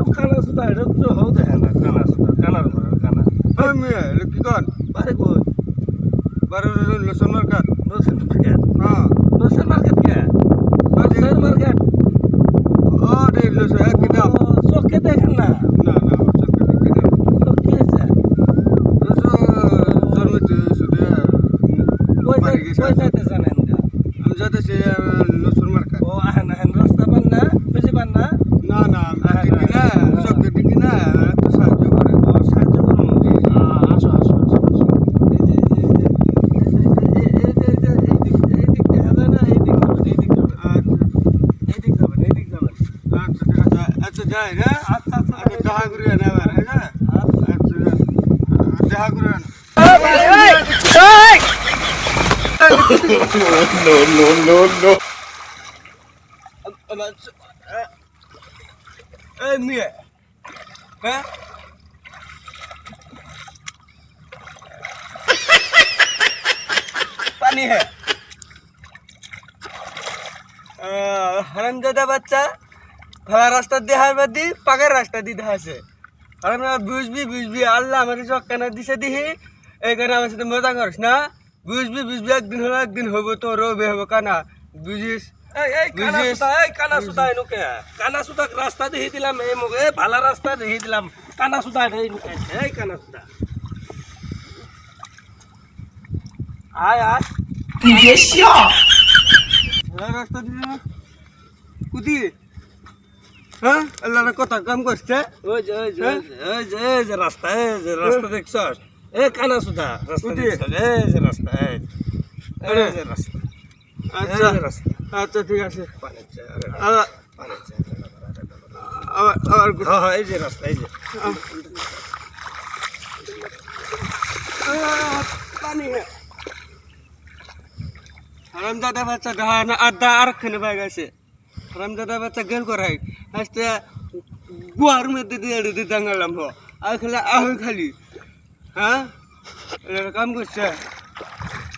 কানা সুতা এটা তো হও দেখে না কানা সুতা কানার ঘরের কানা আমি কি কন বারে কই বারে লসন মার্কেট নসেন মার্কেট হ্যাঁ নসেন মার্কেট কে নসেন মার্কেট ও রে লসন কি দাম চোখে দেখেন না না না কি দাম চোখ কি আছে লসন জন্মতে সুদে কই যাইতে জানেন আমি যাইতেছি লসন মার্কেট ও আহেন আহেন রাস্তা পান না বুঝি পান না না না আমি দেখি না সব দেখি না একটু সাহায্য করে সাহায্য করুন আসো আসো আসো এই যে আচ্ছা ঠিক আছে আচ্ছা যাই হ্যাঁ আচ্ছা আচ্ছা দেখা করে না এবার হ্যাঁ আচ্ছা দেখা করে না no. এই মিয়া হ্যাঁ পানি है হারামজাদা বাচ্চা ভাড়া রাস্তা দেখার বাদি পাকার রাস্তা দিয়ে দেখাছে হারাম বুঝবি আল্লাহ আমার চক্কানা দিছে দিহি এইখানে আমার সাথে মজা করিস না বুঝবি একদিন হলো একদিন হবো তো রবে হবো কানা বুঝিস কানা সুতা এনুকে কানা সুতা রাস্তা দেখি দিলাম এই মুখে ভালা রাস্তা দেখি দিলাম কানা সুতা এই কানা সুতা আয় রাস্তা দিয়ে কুদি হ্যাঁ আল্লাহ কথা কাম করছে ওই যে রাস্তা দেখছস এ কানা সুতা রাস্তা দেখছস এই যে রাস্তা এই যে রাস্তা আচ্ছা রাস্তা আচ্ছা ঠিক আছে পানির আবার হ্যাঁ এই যে রাস্তা এই যে পানি হারামজাদা বাচ্চা ধানা আড্ডা আর খানে পাই গেছে হারামজাদা বাচ্চা গেল করাই আসতে গুয়ার মধ্যে দিয়ে দিয়ে দাঙ্গালাম হো আর খালি খালি হ্যাঁ কাম করছে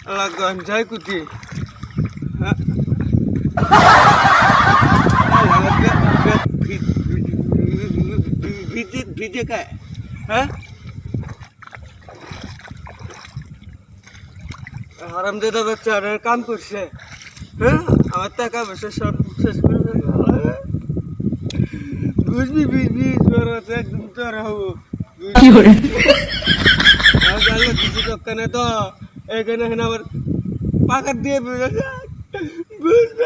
আল্লাহ যাই কুতি হ্যাঁ ভিজে কায় হ্যাঁ হারামজাদা বাচ্চা কাম করছে হ্যাঁ আমার টাকা পয়সা সব শেষ করে বুঝবি জ্বর আছে একদম জ্বর হবো কিছু দোকানে তো এখানে আবার পাকার দিয়ে বুঝবে